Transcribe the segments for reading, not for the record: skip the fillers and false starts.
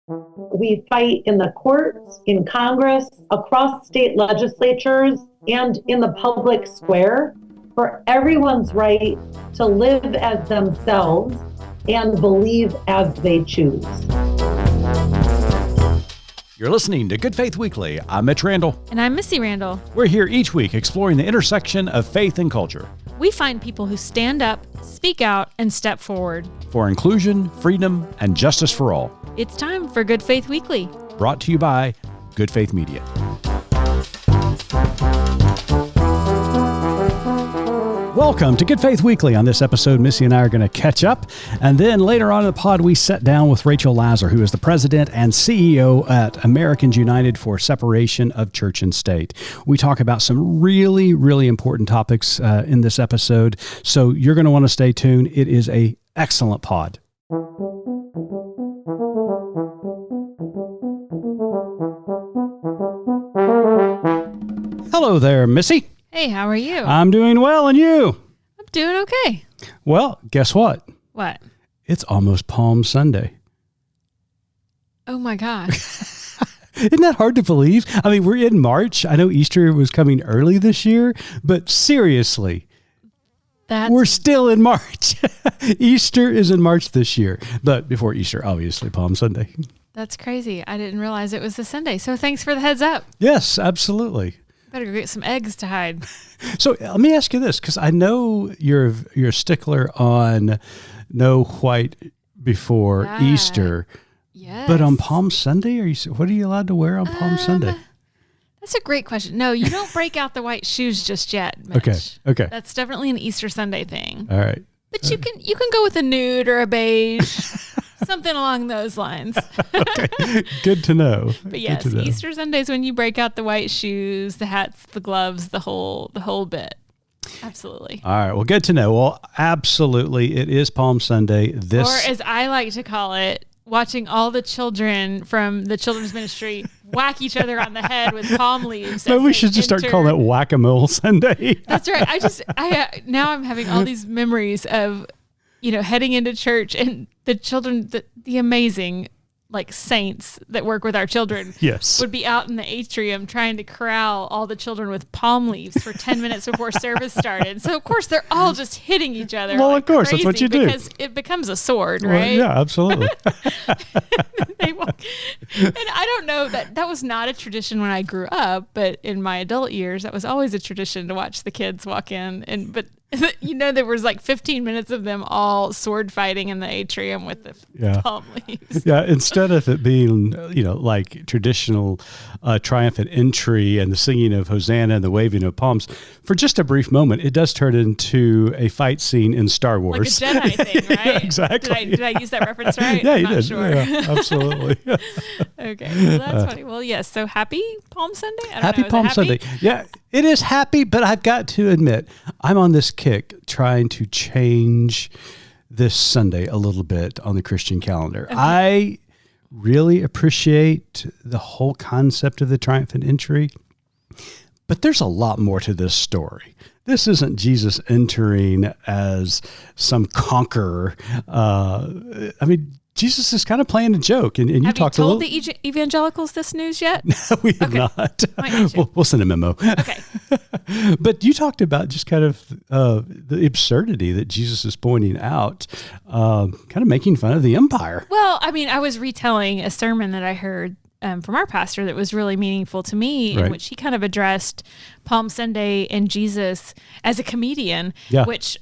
We fight in the courts, in Congress, across state legislatures, and in the public square for everyone's right to live as themselves and believe as they choose. You're listening to Good Faith Weekly. I'm Mitch Randall. And I'm Missy Randall. We're here each week exploring the intersection of faith and culture. We find people who stand up, speak out, and step forward for inclusion, freedom, and justice for all. It's time for Good Faith Weekly. Brought to you by Good Faith Media. Welcome to Good Faith Weekly. On this episode, Missy and I are going to catch up. And then later on in the pod, we sat down with Rachel Lazar, who is the president and CEO at Americans United for Separation of Church and State. We talk about some really, really important topics in this episode. So you're going to want to stay tuned. It is an excellent pod. Hello there, Missy. Hey, how are you? I'm doing well, and you? I'm doing okay. Well, guess what? What? It's almost Palm Sunday. Oh my God. Isn't that hard to believe? I mean, we're in March. I know Easter was coming early this year, but seriously, we're still in March. Easter is in March this year, but before Easter, obviously, Palm Sunday. That's crazy. I didn't realize it was the Sunday. So thanks for the heads up. Yes, absolutely. Better go get some eggs to hide. So let me ask you this, because I know you're a stickler on no white before Easter. Yes. But on Palm Sunday, what are you allowed to wear on Palm Sunday? That's a great question. No, you don't break out the white shoes just yet, Mitch. Okay. That's definitely an Easter Sunday thing. All right. But you can go with a nude or a beige, something along those lines. Okay. Good to know. But yes, Easter Sunday's when you break out the white shoes, the hats, the gloves, the whole bit. Absolutely. All right. Well, good to know. Well, absolutely. It is Palm Sunday. Or as I like to call it, watching all the children from the children's ministry whack each other on the head with palm leaves. Maybe we should just start calling it Whack-A-Mole Sunday. That's right. Now I'm having all these memories of, heading into church and the children, the amazing saints that work with our children would be out in the atrium trying to corral all the children with palm leaves for 10 minutes before service started. So of course they're all just hitting each other. Well, of course, that's what you do. Because it becomes a sword, right? Yeah, absolutely. And I don't know, that was not a tradition when I grew up, but in my adult years, that was always a tradition to watch the kids walk in. But there was 15 minutes of them all sword fighting in the atrium with the palm leaves. Yeah, instead of it being, like traditional triumphant entry and the singing of Hosanna and the waving of palms, for just a brief moment, it does turn into a fight scene in Star Wars. Like a Jedi thing, right? Yeah, exactly. Did I use that reference right? Yeah, I'm you not did. Sure. Yeah, absolutely. Okay, well, that's funny. Well, yes, so happy Palm Sunday? Happy Palm Sunday. Yeah, it is happy, but I've got to admit, I'm on this kick trying to change this Sunday a little bit on the Christian calendar. Okay. I really appreciate the whole concept of the triumphant entry, but there's a lot more to this story. This isn't Jesus entering as some conqueror. Jesus is kind of playing a joke, and you talked a little. Have you told the evangelicals this news yet? No, we have not. We'll send a memo. Okay. But you talked about just kind of the absurdity that Jesus is pointing out, kind of making fun of the empire. Well, I was retelling a sermon that I heard from our pastor that was really meaningful to me, in which he kind of addressed Palm Sunday and Jesus as a comedian, which,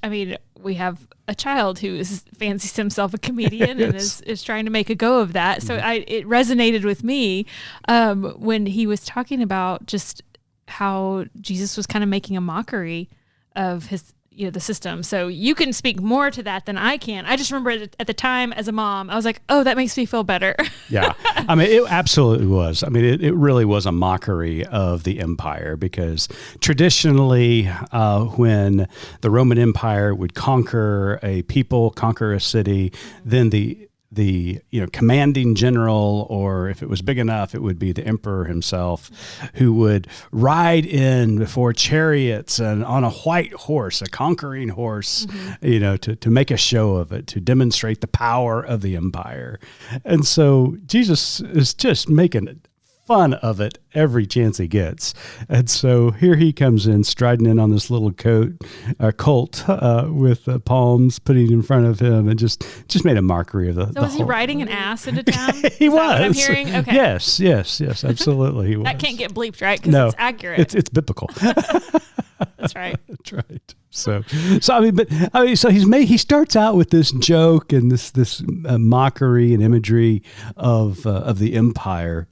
we have a child who fancies himself a comedian and is trying to make a go of that. So it resonated with me when he was talking about just how Jesus was kind of making a mockery of the system. So you can speak more to that than I can. I just remember at the time as a mom, I was like, oh, that makes me feel better. Yeah. It absolutely was. It really was a mockery of the empire, because traditionally when the Roman Empire would conquer a people, conquer a city, then the the commanding general, or if it was big enough, it would be the emperor himself, who would ride in before chariots and on a white horse, a conquering horse, to make a show of it, to demonstrate the power of the empire. And so Jesus is just making fun of it every chance he gets. And so here he comes in, striding in on this little colt with palms putting in front of him, and just made a mockery of the So was he riding an ass into town? He was. What I'm hearing? Okay. Yes, absolutely. He was. That can't get bleeped, right? Because No, it's accurate. It's biblical. That's right. That's right. So he starts out with this joke and this mockery and imagery of the empire.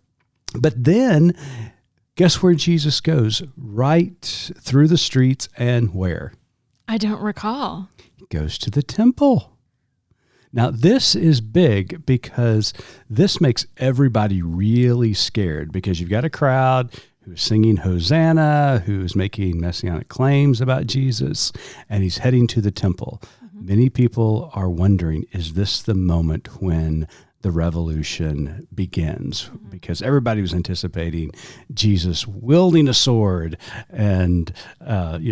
But then, guess where Jesus goes? Right through the streets, and where? I don't recall. He goes to the temple. Now, this is big because this makes everybody really scared, because you've got a crowd who's singing Hosanna, who's making messianic claims about Jesus, and he's heading to the temple. Mm-hmm. Many people are wondering, is this the moment when the revolution begins? Because everybody was anticipating Jesus wielding a sword and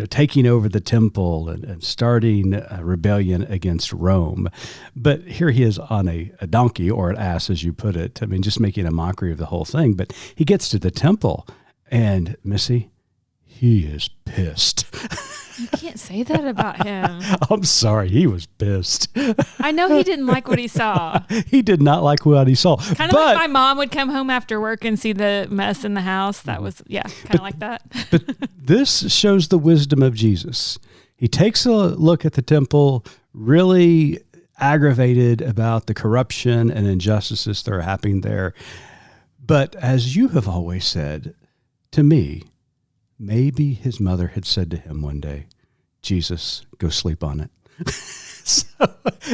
taking over the temple and starting a rebellion against Rome. But here he is on a donkey, or an ass, as you put it. I mean, just making a mockery of the whole thing. But he gets to the temple, and Missy, he is pissed. You can't say that about him. I'm sorry. He was pissed. I know he didn't like what he saw. He did not like what he saw. Kind of like my mom would come home after work and see the mess in the house. That was, kind of like that. But this shows the wisdom of Jesus. He takes a look at the temple, really aggravated about the corruption and injustices that are happening there. But as you have always said to me, maybe his mother had said to him one day, Jesus, go sleep on it. So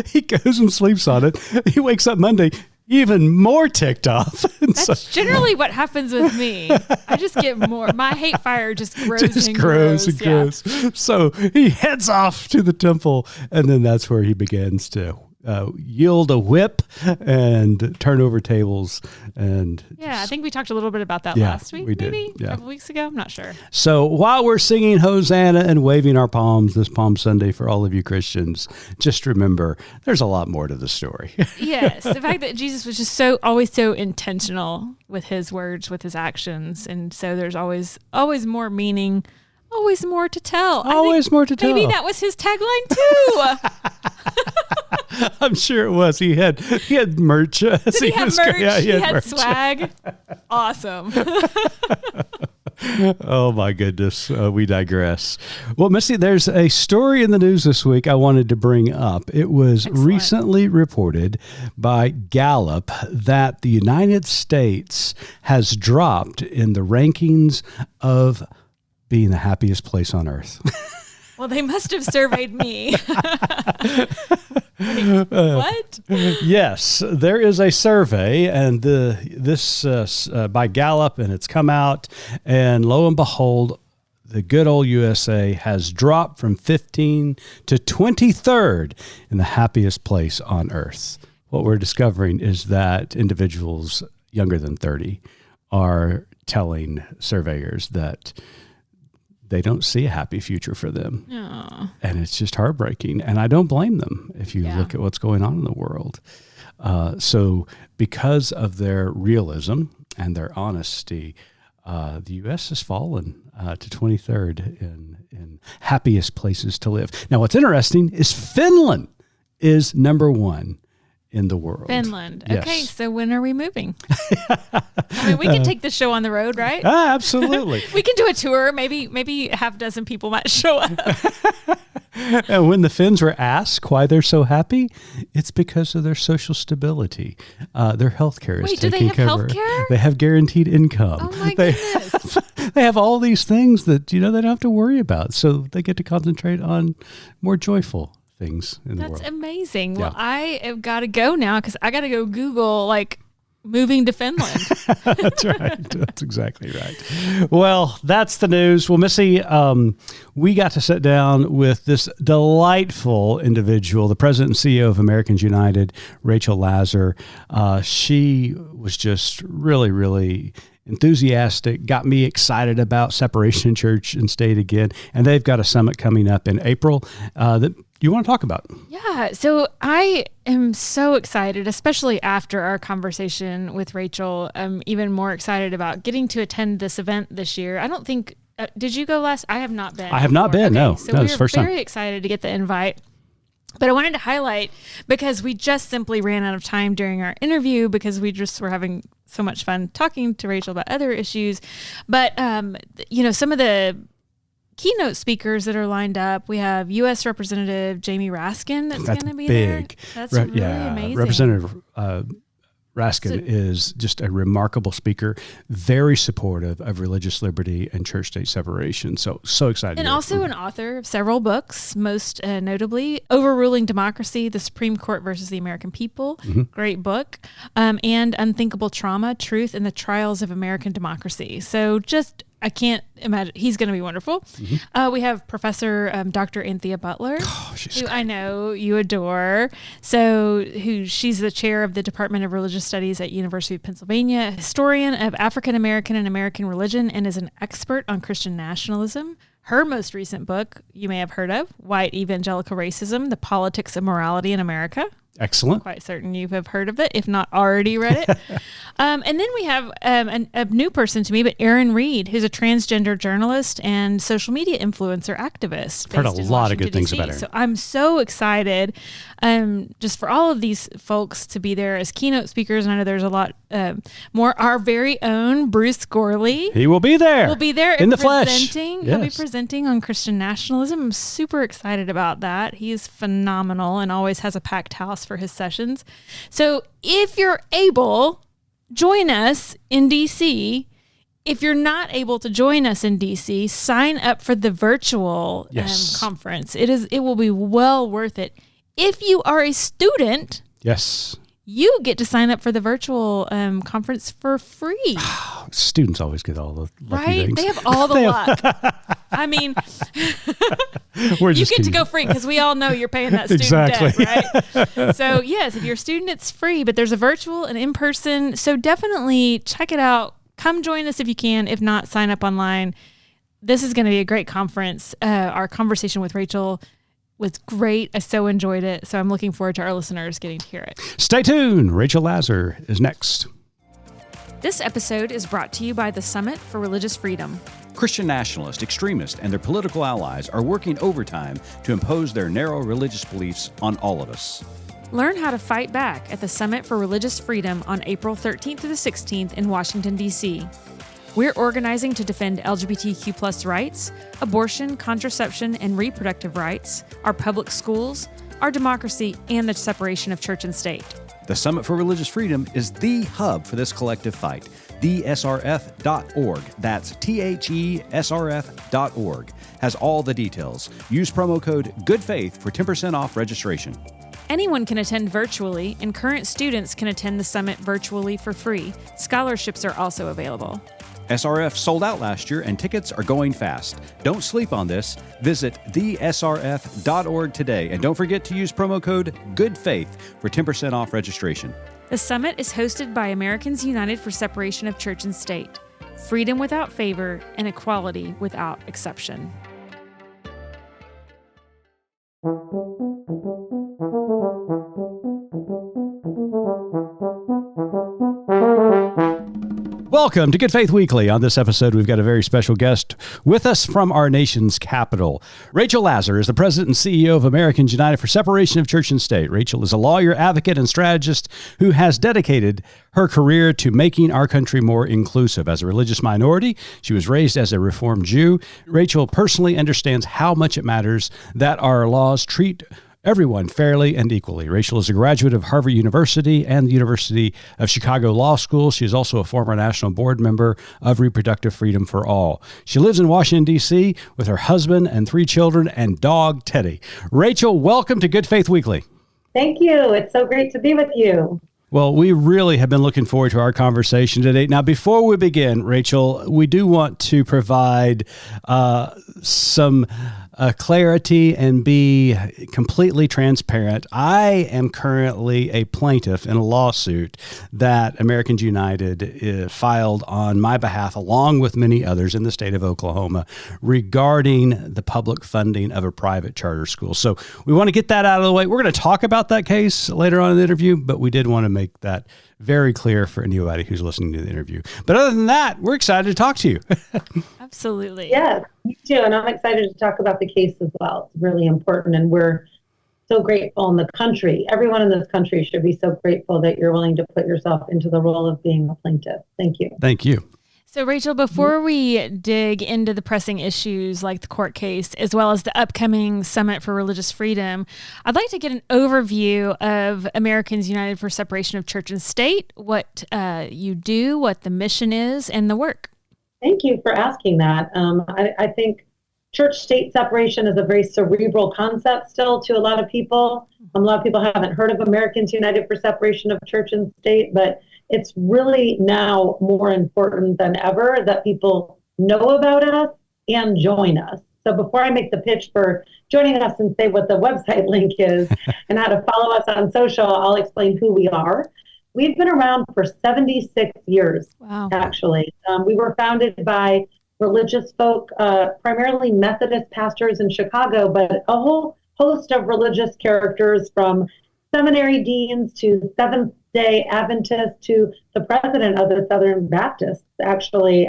he goes and sleeps on it. He wakes up Monday even more ticked off. That's generally what happens with me. I just get more. My hate fire just grows and grows. So he heads off to the temple, and then that's where he begins to yield a whip and turn over tables. And I think we talked a little bit about that last week, maybe a couple weeks ago. I'm not sure. So while we're singing Hosanna and waving our palms this Palm Sunday for all of you Christians, just remember there's a lot more to the story. Yes. The fact that Jesus was just always so intentional with his words, with his actions. And so there's always more meaning, always more to tell. Always more to tell. Maybe that was his tagline too. I'm sure it was. He had merch. Did he have merch? Yeah, he had merch. Swag. Awesome. Oh my goodness. We digress. Well, Missy, there's a story in the news this week I wanted to bring up. It was recently reported by Gallup that the United States has dropped in the rankings of being the happiest place on earth. Well, they must have surveyed me. Wait, what? Yes, there is a survey, and this by Gallup, and it's come out, and lo and behold, the good old USA has dropped from 15 to 23rd in the happiest place on earth. What we're discovering is that individuals younger than 30 are telling surveyors that they don't see a happy future for them. Aww. And it's just heartbreaking. And I don't blame them if you look at what's going on in the world. So because of their realism and their honesty, the U.S. has fallen to 23rd in happiest places to live. Now, what's interesting is Finland is number one in the world. Finland. Yes. Okay, so when are we moving? I mean, we can take the show on the road, right? Absolutely. We can do a tour. Maybe a half dozen people might show up. And when the Finns were asked why they're so happy, it's because of their social stability. Their health care is taking care. Health care? They have guaranteed income. Oh my goodness. They have all these things that, they don't have to worry about. So they get to concentrate on more joyful things in the world. That's amazing. Yeah. Well, I have got to go now because I got to go Google moving to Finland. That's right. That's exactly right. Well, that's the news. Well, Missy, we got to sit down with this delightful individual, the president and CEO of Americans United, Rachel Lazar. She was just really, really enthusiastic, got me excited about separation of church and state again. And they've got a summit coming up in April that you want to talk about. Yeah. So I am so excited, especially after our conversation with Rachel. I'm even more excited about getting to attend this event this year. I don't think, did you go last? I have not been. I have not been, okay, no. So no, we it's were first very time. excited to get the invite. But I wanted to highlight, because we just simply ran out of time during our interview because we just were having so much fun talking to Rachel about other issues. But, some of the keynote speakers that are lined up, we have U.S. Representative Jamie Raskin that's going to be big. There. That's really amazing. Representative Raskin is just a remarkable speaker, very supportive of religious liberty and church-state separation. So excited. And also an author of several books, most notably Overruling Democracy, The Supreme Court versus the American People. Mm-hmm. Great book. And Unthinkable Trauma, Truth and the Trials of American Democracy. So just, I can't imagine. He's going to be wonderful. Mm-hmm. We have Professor Dr. Anthea Butler, who great. I know you adore. She's the chair of the Department of Religious Studies at University of Pennsylvania, a historian of African American and American religion, and is an expert on Christian nationalism. Her most recent book, you may have heard of, White Evangelical Racism, The Politics of Morality in America. Excellent. I'm quite certain you have heard of it, if not already read it. And then we have a new person to me, but Erin Reed, who's a transgender journalist and social media influencer activist. I've heard a lot of good things about Erin. So I'm so excited just for all of these folks to be there as keynote speakers. And I know there's a lot more. Our very own Bruce Gorley. He will be there. Will be there in the flesh. Yes. He'll be presenting on Christian nationalism. I'm super excited about that. He is phenomenal and always has a packed house for his sessions. So if you're able, join us in DC. If you're not able to join us in DC, sign up for the virtual conference. It will be well worth it. If you are a student, you get to sign up for the virtual conference for free. Students always get all the lucky things. They have all the luck. I mean, you get to go free because we all know you're paying that student debt, right? So yes, if you're a student, it's free, but there's a virtual and in-person. So definitely check it out. Come join us if you can. If not, sign up online. This is going to be a great conference. Our conversation with Rachel was great. I so enjoyed it. So I'm looking forward to our listeners getting to hear it. Stay tuned. Rachel Lazar is next. This episode is brought to you by the Summit for Religious Freedom. Christian nationalists, extremists, and their political allies are working overtime to impose their narrow religious beliefs on all of us. Learn how to fight back at the Summit for Religious Freedom on April 13th to the 16th in Washington, D.C. We're organizing to defend LGBTQ+ rights, abortion, contraception, and reproductive rights, our public schools, our democracy, and the separation of church and state. The Summit for Religious Freedom is the hub for this collective fight. TheSRF.org. That's THESRF.org. Has all the details. Use promo code GOODFAITH for 10% off registration. Anyone can attend virtually, and current students can attend the summit virtually for free. Scholarships are also available. SRF sold out last year, and tickets are going fast. Don't sleep on this. Visit thesrf.org today, and don't forget to use promo code GOODFAITH for 10% off registration. The summit is hosted by Americans United for Separation of Church and State. Freedom without favor and equality without exception. Welcome to Good Faith Weekly. On this episode, we've got a very special guest with us from our nation's capital. Rachel Lazar is the president and CEO of Americans United for Separation of Church and State. Rachel is a lawyer, advocate, and strategist who has dedicated her career to making our country more inclusive. As a religious minority, she was raised as a Reformed Jew. Rachel personally understands how much it matters that our laws treat everyone fairly and equally. Rachel is a graduate of Harvard University and the University of Chicago Law School. She is also a former national board member of Reproductive Freedom for All. She lives in Washington, D.C. with her husband and 3 children and dog, Teddy. Rachel, welcome to Good Faith Weekly. Thank you. It's so great to be with you. Well, we really have been looking forward to our conversation today. Now, before we begin, Rachel, we do want to provide some clarity and be completely transparent. I am currently a plaintiff in a lawsuit that Americans United filed on my behalf, along with many others in the state of Oklahoma, regarding the public funding of a private charter school. So we want to get that out of the way. We're going to talk about that case later on in the interview, but we did want to make that very clear for anybody who's listening to the interview. But other than that, we're excited to talk to you. Absolutely. Yeah, me too. And I'm excited to talk about the case as well. It's really important. And we're so grateful in the country. Everyone in this country should be so grateful that you're willing to put yourself into the role of being a plaintiff. Thank you. Thank you. So, Rachel, before we dig into the pressing issues like the court case, as well as the upcoming Summit for Religious Freedom, I'd like to get an overview of Americans United for Separation of Church and State, what you do, what the mission is, and the work. Thank you for asking that. I think church-state separation is a very cerebral concept still to a lot of people. A lot of people haven't heard of Americans United for Separation of Church and State, but it's really now more important than ever that people know about us and join us. So before I make the pitch for joining us and say what the website link is and how to follow us on social, I'll explain who we are. We've been around for 76 years, actually. We were founded by religious folk, primarily Methodist pastors in Chicago, but a whole host of religious characters, from seminary deans to Seventh-day Adventists to the president of the Southern Baptists, actually,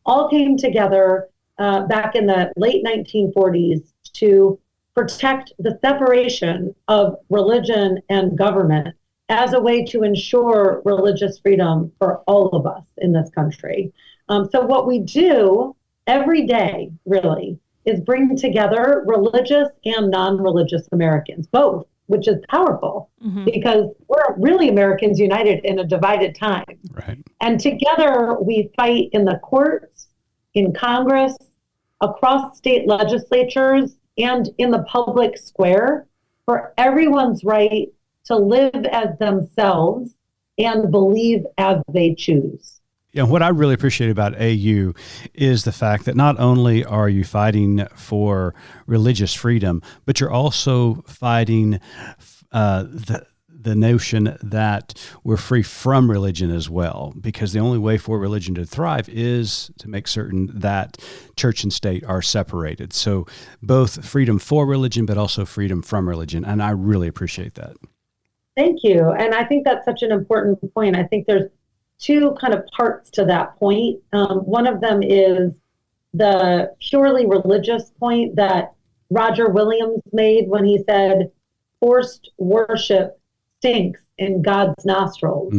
all came together back in the late 1940s to protect the separation of religion and government as a way to ensure religious freedom for all of us in this country. So what we do every day, really, is bring together religious and non-religious Americans, both, which is powerful because we're really Americans United in a divided time. Right. And together we fight in the courts, in Congress, across state legislatures, and in the public square for everyone's right to live as themselves and believe as they choose. Yeah, what I really appreciate about AU is the fact that not only are you fighting for religious freedom, but you're also fighting the notion that we're free from religion as well, because the only way for religion to thrive is to make certain that church and state are separated. So both freedom for religion, but also freedom from religion. And I really appreciate that. Thank you. And I think that's such an important point. I think there's two kind of parts to that point. One of them is the purely religious point that Roger Williams made when he said, forced worship stinks in God's nostrils.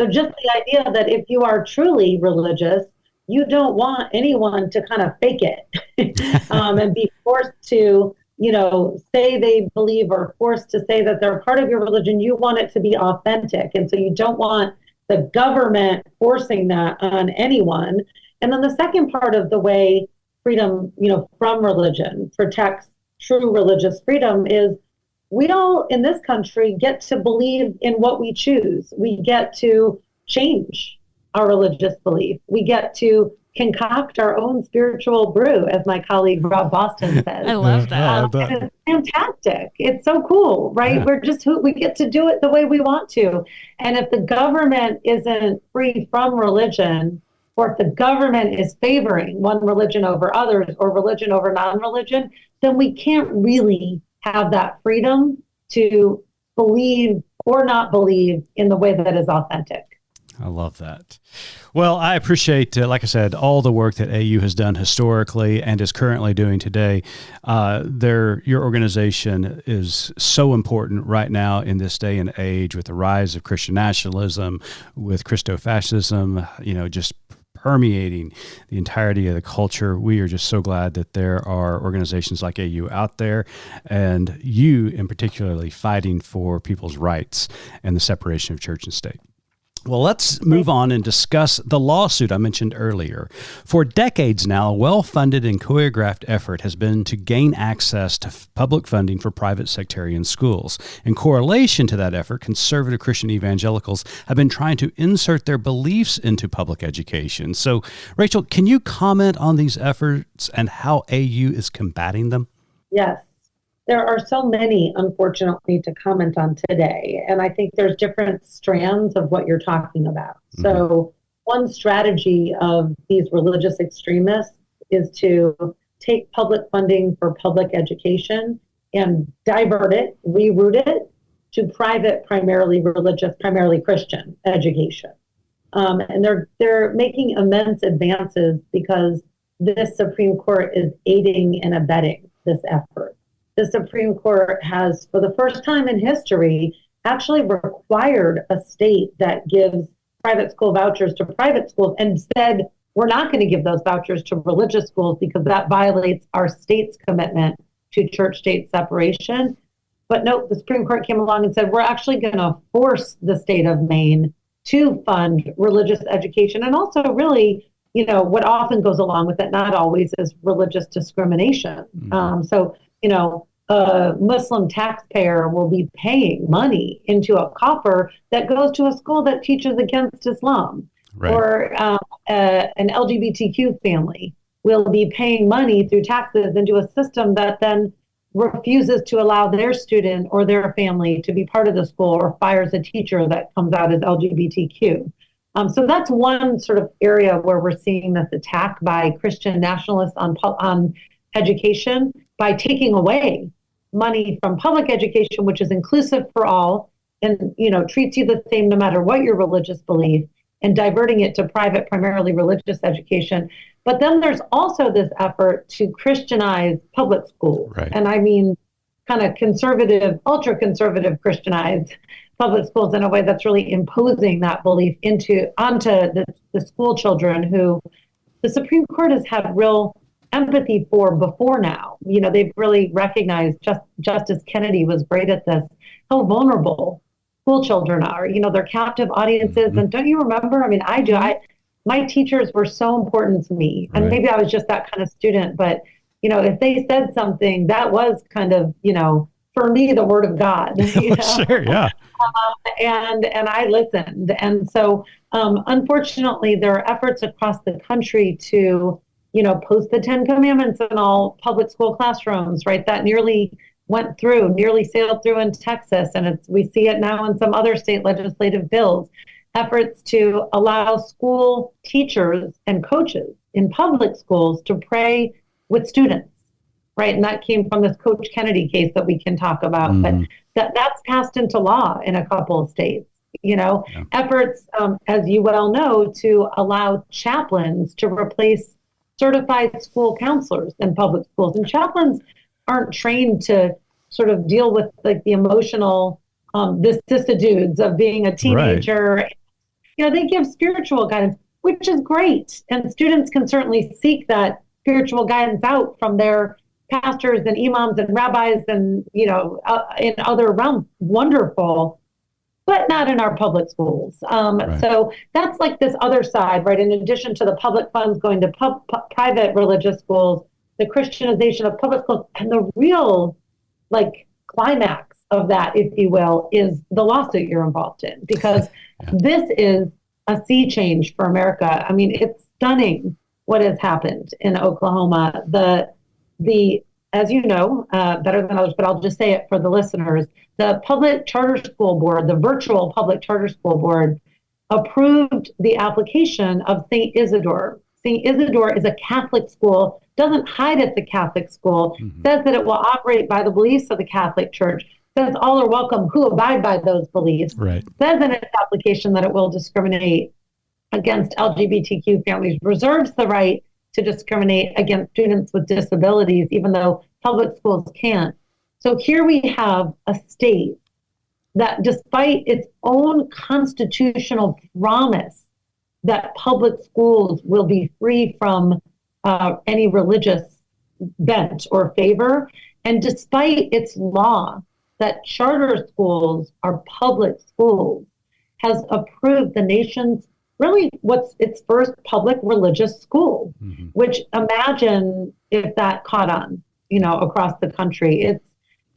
So just the idea that if you are truly religious, you don't want anyone to kind of fake it and be forced to, say they believe, or forced to say that they're part of your religion. You want it to be authentic. And so you don't want the government forcing that on anyone. And then the second part of the way freedom, from religion protects true religious freedom is we all in this country get to believe in what we choose. We get to change our religious belief. We get to concoct our own spiritual brew, as my colleague Rob Boston says. I love that. It's fantastic. It's so cool, right? Yeah. We get to do it the way we want to. And if the government isn't free from religion, or if the government is favoring one religion over others or religion over non-religion, then we can't really have that freedom to believe or not believe in the way that is authentic. I love that. Well, I appreciate, like I said, all the work that AU has done historically and is currently doing today. Your organization is so important right now in this day and age with the rise of Christian nationalism, with Christo-fascism, just permeating the entirety of the culture. We are just so glad that there are organizations like AU out there, and you in particularly fighting for people's rights and the separation of church and state. Well, let's move on and discuss the lawsuit I mentioned earlier. For decades now, a well-funded and choreographed effort has been to gain access to public funding for private sectarian schools. In correlation to that effort, conservative Christian evangelicals have been trying to insert their beliefs into public education. So, Rachel, can you comment on these efforts and how AU is combating them? Yes. There are so many, unfortunately, to comment on today. And I think there's different strands of what you're talking about. Mm-hmm. So one strategy of these religious extremists is to take public funding for public education and divert it, reroute it to private, primarily religious, primarily Christian education. And they're making immense advances because this Supreme Court is aiding and abetting this effort. The Supreme Court has, for the first time in history, actually required a state that gives private school vouchers to private schools and said, we're not going to give those vouchers to religious schools because that violates our state's commitment to church-state separation. But no, the Supreme Court came along and said, we're actually going to force the state of Maine to fund religious education. And also really, what often goes along with it, not always, is religious discrimination. Mm-hmm. A Muslim taxpayer will be paying money into a coffer that goes to a school that teaches against Islam. Right. Or an LGBTQ family will be paying money through taxes into a system that then refuses to allow their student or their family to be part of the school or fires a teacher that comes out as LGBTQ. So that's one sort of area where we're seeing this attack by Christian nationalists on education by taking away money from public education, which is inclusive for all and, treats you the same no matter what your religious belief, and diverting it to private, primarily religious education. But then there's also this effort to Christianize public schools. Right. And I mean, kind of conservative, ultra-conservative Christianize public schools in a way that's really imposing that belief onto the school children who the Supreme Court has had real empathy for before now. They've really recognized, Justice Kennedy was great at this, how vulnerable school children are. They're captive audiences. Mm-hmm. And don't you remember? I mean, I do. My teachers were so important to me. And maybe I was just that kind of student. But, if they said something, that was kind of, for me, the word of God. Sure, yeah. And I listened. And so, unfortunately, there are efforts across the country to post the 10 Commandments in all public school classrooms, right? That nearly sailed through in Texas. And we see it now in some other state legislative bills. Efforts to allow school teachers and coaches in public schools to pray with students, right? And that came from this Coach Kennedy case that we can talk about. Mm-hmm. But that's passed into law in a couple of states. Efforts, as you well know, to allow chaplains to replace certified school counselors in public schools. And chaplains aren't trained to sort of deal with like the emotional vicissitudes of being a teenager. Right. They give spiritual guidance, which is great. And students can certainly seek that spiritual guidance out from their pastors and imams and rabbis and, in other realms. Wonderful. But not in our public schools. So that's like this other side, right? In addition to the public funds going to private religious schools, the Christianization of public schools, and the real climax of that, if you will, is the lawsuit you're involved in, because this is a sea change for America. I mean, it's stunning what has happened in Oklahoma. The as you know, better than others, but I'll just say it for the listeners, the public charter school board, the virtual public charter school board, approved the application of St. Isidore. St. Isidore is a Catholic school, doesn't hide it's a Catholic school, says that it will operate by the beliefs of the Catholic Church, says all are welcome who abide by those beliefs, says in its application that it will discriminate against LGBTQ families, reserves the right to discriminate against students with disabilities, even though public schools can't. So here we have a state that, despite its own constitutional promise that public schools will be free from any religious bent or favor, and despite its law that charter schools are public schools, has approved the nation's what's its first public religious school, which imagine if that caught on, across the country. It's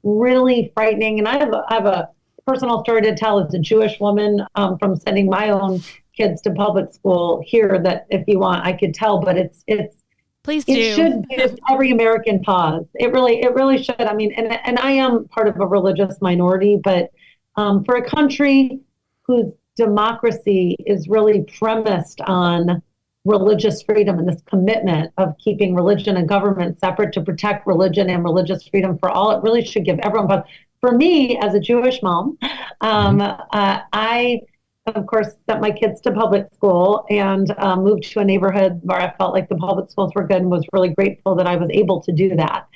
really frightening. And I have a personal story to tell as a Jewish woman from sending my own kids to public school here that if you want, I could tell, but Please do. It should give every American pause. It really should. I mean, and I am part of a religious minority, but for a country whose democracy is really premised on religious freedom and this commitment of keeping religion and government separate to protect religion and religious freedom for all, it really should give everyone pause. For me, as a Jewish mom, I, of course, sent my kids to public school and moved to a neighborhood where I felt like the public schools were good and was really grateful that I was able to do that.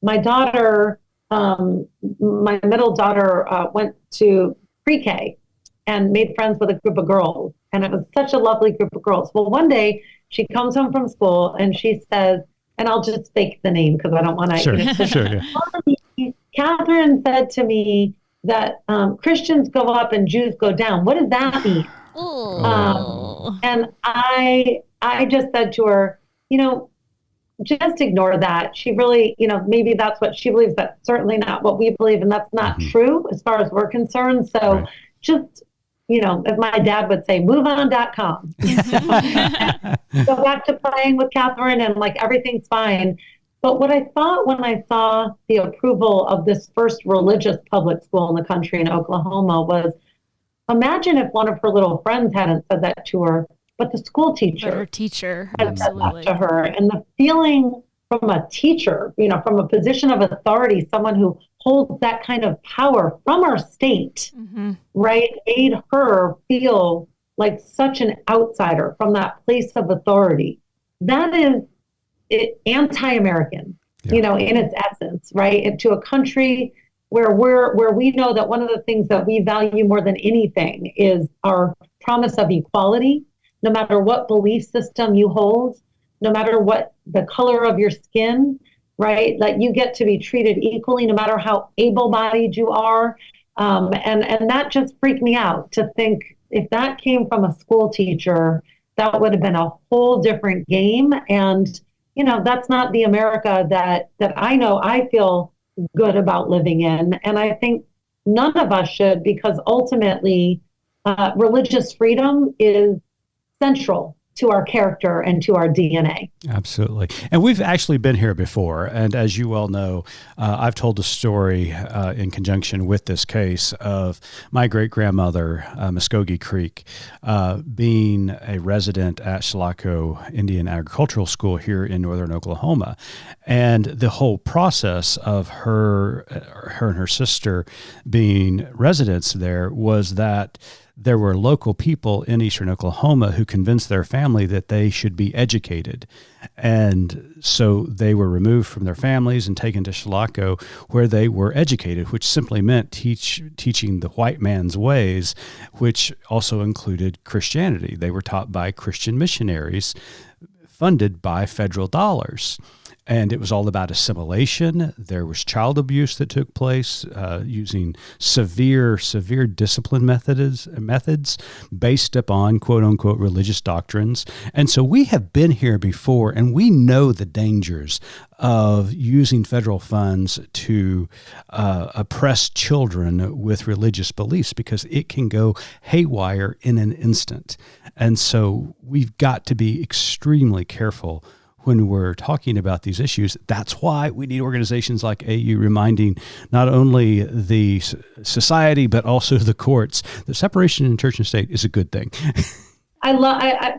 My daughter, my middle daughter, went to pre-K and made friends with a group of girls. And it was such a lovely group of girls. Well, one day she comes home from school and she says, and I'll just fake the name because I don't want to. Sure, yeah. Catherine said to me that Christians go up and Jews go down. What does that mean? And I just said to her, just ignore that. She really, maybe that's what she believes. That's certainly not what we believe. And that's not true as far as we're concerned. So just, as my dad would say, moveon.com. Go back to playing with Catherine and everything's fine. But what I thought when I saw the approval of this first religious public school in the country in Oklahoma was, imagine if one of her little friends hadn't said that to her, but the school teacher. But her teacher, had absolutely. said that to her. And the feeling from a teacher, from a position of authority, someone who holds that kind of power from our state, right, made her feel like such an outsider from that place of authority. That is anti-American, in its essence, right? And to a country where we know that one of the things that we value more than anything is our promise of equality, no matter what belief system you hold, no matter what the color of your skin, right? Like you get to be treated equally, no matter how able-bodied you are. And that just freaked me out to think if that came from a school teacher, that would have been a whole different game. And that's not the America that I know I feel good about living in. And I think none of us should, because ultimately religious freedom is central to our character and to our DNA. Absolutely. And we've actually been here before. And as you well know, I've told a story in conjunction with this case of my great-grandmother, Muskogee Creek, being a resident at Chilocco Indian Agricultural School here in northern Oklahoma. And the whole process of her and her sister being residents there was that there were local people in eastern Oklahoma who convinced their family that they should be educated. And so they were removed from their families and taken to Chilocco, where they were educated, which simply meant teaching the white man's ways, which also included Christianity. They were taught by Christian missionaries funded by federal dollars. And it was all about assimilation. There was child abuse that took place using severe discipline methods based upon quote unquote religious doctrines. And so we have been here before, and we know the dangers of using federal funds to oppress children with religious beliefs, because it can go haywire in an instant. And so we've got to be extremely careful when we're talking about these issues. That's why we need organizations like AU reminding not only the society, but also the courts that separation in church and state is a good thing. I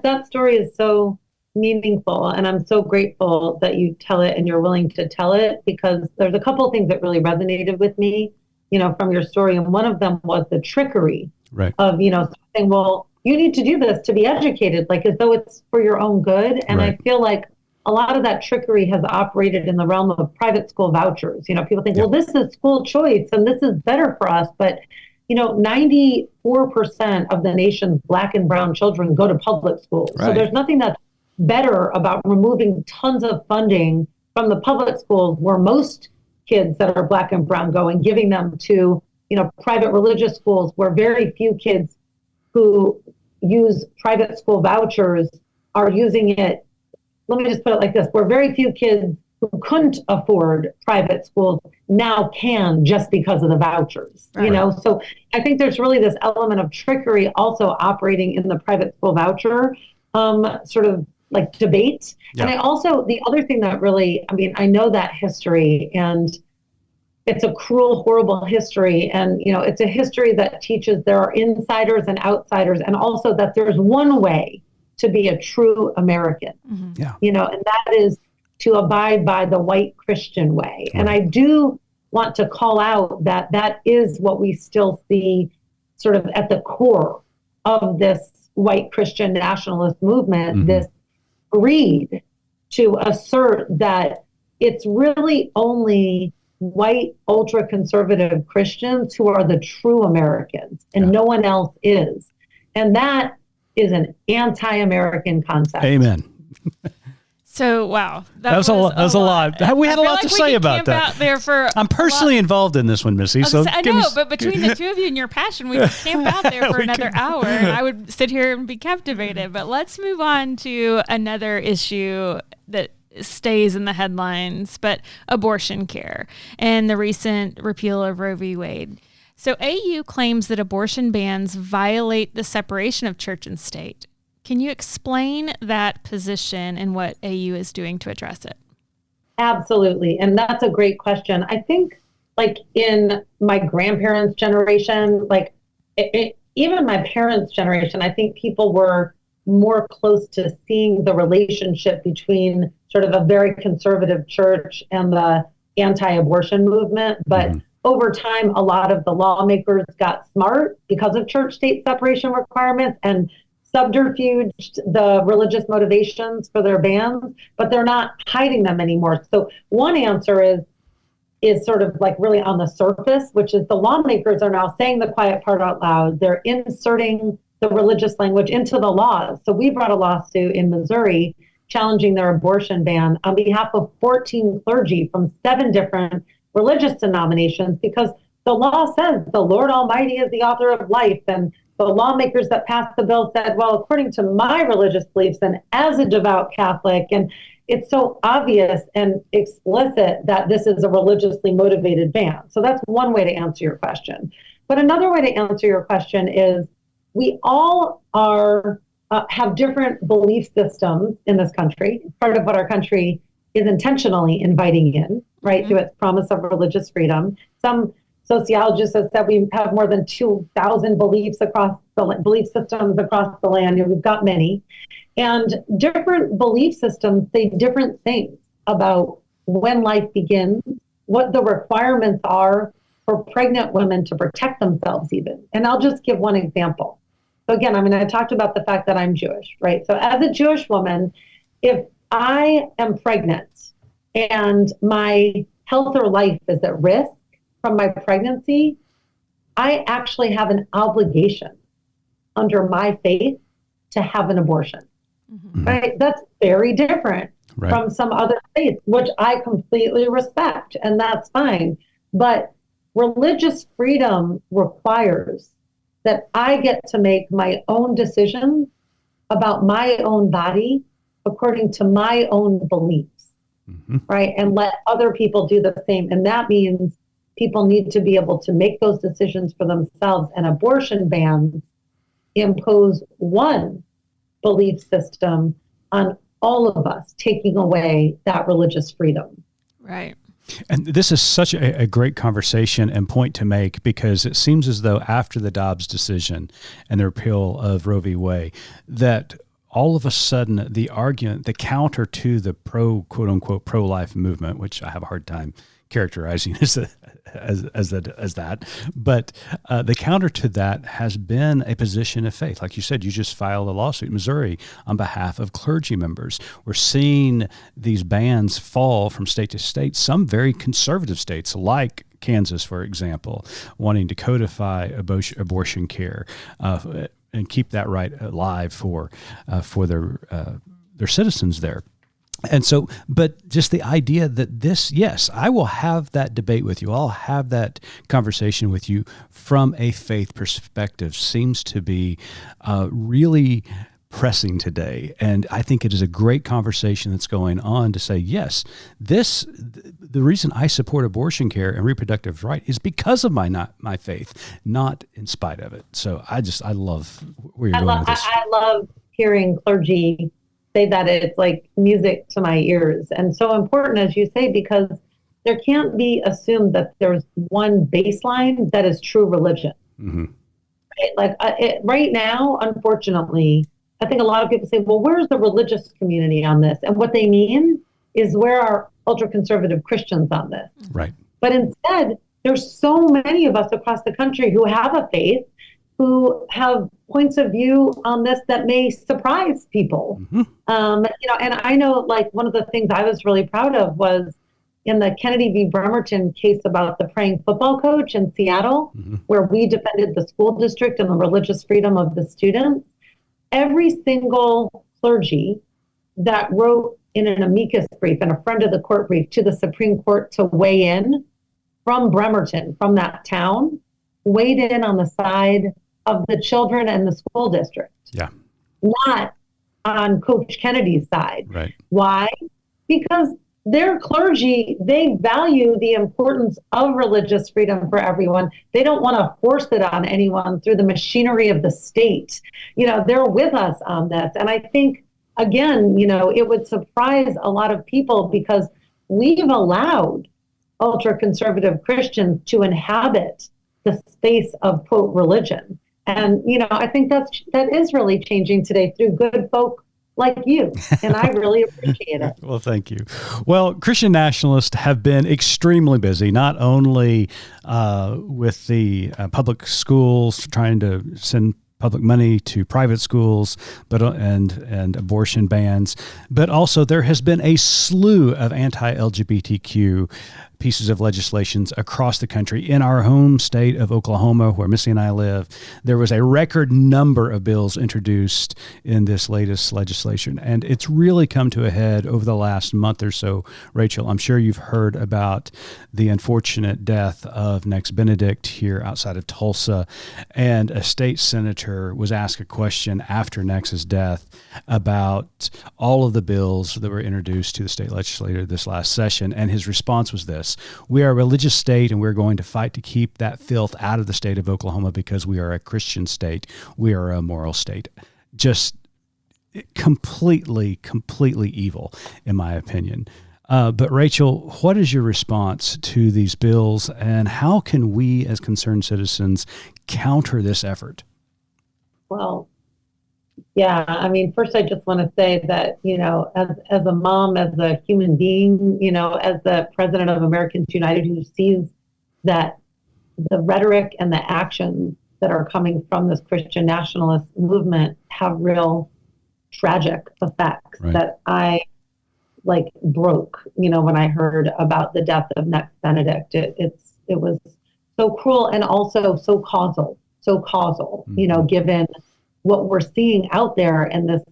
that story is so meaningful, and I'm so grateful that you tell it and you're willing to tell it, because there's a couple of things that really resonated with me, from your story. And one of them was the trickery of, saying, well, you need to do this to be educated, like as though it's for your own good. And I feel like a lot of that trickery has operated in the realm of private school vouchers. People think, well, this is school choice and this is better for us. But, 94% of the nation's Black and brown children go to public schools. So there's nothing that's better about removing tons of funding from the public schools where most kids that are Black and brown go and giving them to, private religious schools where very few kids who use private school vouchers are using it. Let me just put it like this, where very few kids who couldn't afford private schools now can just because of the vouchers, right. So I think there's really this element of trickery also operating in the private school voucher sort of like debate. Yeah. And the other thing that really, I know that history, and it's a cruel, horrible history. And, it's a history that teaches there are insiders and outsiders, and also that there's one way to be a true American, Yeah. And that is to abide by the white Christian way. Right. And I do want to call out that is what we still see sort of at the core of this white Christian nationalist movement, this greed to assert that it's really only white ultra-conservative Christians who are the true Americans, and no one else is. And that is an anti-American concept. Amen. So, wow. That was a lot. We had a lot to say about that. Out there for I'm personally involved in this one, Missy. I know, but between the two of you and your passion, we could camp out there for another hour, and I would sit here and be captivated. But let's move on to another issue that stays in the headlines, but abortion care and the recent repeal of Roe v. Wade. So AU claims that abortion bans violate the separation of church and state. Can you explain that position and what AU is doing to address it? Absolutely. And that's a great question. I think like in my grandparents' generation, even my parents' generation, I think people were more close to seeing the relationship between sort of a very conservative church and the anti-abortion movement. But over time, a lot of the lawmakers got smart because of church-state separation requirements and subterfuged the religious motivations for their bans, but they're not hiding them anymore. So one answer is sort of like really on the surface, which is the lawmakers are now saying the quiet part out loud. They're inserting the religious language into the laws. So we brought a lawsuit in Missouri challenging their abortion ban on behalf of 14 clergy from 7 different religious denominations, because the law says the Lord Almighty is the author of life. And the lawmakers that passed the bill said, well, according to my religious beliefs and as a devout Catholic, and it's so obvious and explicit that this is a religiously motivated ban. So that's one way to answer your question. But another way to answer your question is we all have different belief systems in this country. Part of what our country is intentionally inviting in, right, through its promise of religious freedom. Some sociologists have said we have more than 2,000 belief systems across the land. We've got many. And different belief systems say different things about when life begins, what the requirements are for pregnant women to protect themselves even. And I'll just give one example. So again, I talked about the fact that I'm Jewish, right? So as a Jewish woman, if I am pregnant and my health or life is at risk from my pregnancy, I actually have an obligation under my faith to have an abortion, right? That's very different from some other faiths, which I completely respect, and that's fine. But religious freedom requires that I get to make my own decisions about my own body according to my own beliefs, right? And let other people do the same. And that means people need to be able to make those decisions for themselves. And abortion bans impose one belief system on all of us, taking away that religious freedom. Right. And this is such a great conversation and point to make, because it seems as though after the Dobbs decision and the repeal of Roe v. Wade, that all of a sudden the argument, the counter to the quote unquote pro-life movement, which I have a hard time characterizing as that, but the counter to that has been a position of faith. Like you said, you just filed a lawsuit in Missouri on behalf of clergy members. We're seeing these bans fall from state to state, some very conservative states like Kansas, for example, wanting to codify abortion care and keep that right alive for their citizens there. And so, but just the idea that this, yes, I will have that debate with you. I'll have that conversation with you from a faith perspective seems to be really pressing today. And I think it is a great conversation that's going on to say, yes, the reason I support abortion care and reproductive right is because of my faith, not in spite of it. So I love where you're going with this. I love hearing clergy say that. It's like music to my ears, and so important, as you say, because there can't be assumed that there's one baseline that is true religion. Mm-hmm. Right? Like right now, unfortunately, I think a lot of people say, well, where's the religious community on this? And what they mean is, where are ultra-conservative Christians on this? Right. But instead, there's so many of us across the country who have a faith, who have points of view on this that may surprise people. Mm-hmm. And I know, like, one of the things I was really proud of was in the Kennedy v. Bremerton case about the praying football coach in Seattle, mm-hmm. where we defended the school district and the religious freedom of the students. Every single clergy that wrote in an amicus brief and a friend of the court brief to the Supreme Court to weigh in from Bremerton, from that town, weighed in on the side of the children and the school district. Yeah. Not on Coach Kennedy's side. Right. Why? Because their clergy, they value the importance of religious freedom for everyone. They don't want to force it on anyone through the machinery of the state. They're with us on this. And I think, again, it would surprise a lot of people because we've allowed ultra-conservative Christians to inhabit the space of, quote, religion. And, I think that is really changing today through good folk like you. And I really appreciate it. Well, thank you. Well, Christian nationalists have been extremely busy, not only with the public schools trying to send public money to private schools, but and abortion bans, but also there has been a slew of anti-LGBTQ pieces of legislations across the country. In our home state of Oklahoma, where Missy and I live, there was a record number of bills introduced in this latest legislation. And it's really come to a head over the last month or so. Rachel, I'm sure you've heard about the unfortunate death of Nex Benedict here outside of Tulsa. And a state senator was asked a question after Nex's death about all of the bills that were introduced to the state legislature this last session. And his response was this: we are a religious state and we're going to fight to keep that filth out of the state of Oklahoma because we are a Christian state. We are a moral state. Just completely evil, in my opinion. But Rachel, what is your response to these bills, and how can we as concerned citizens counter this effort? Well, yeah, I mean, first I just want to say that, as a mom, as a human being, as the president of Americans United, who sees that the rhetoric and the actions that are coming from this Christian nationalist movement have real tragic effects, right, that I broke, when I heard about the death of Nex Benedict. It was so cruel and also so causal, mm-hmm. Given what we're seeing out there in this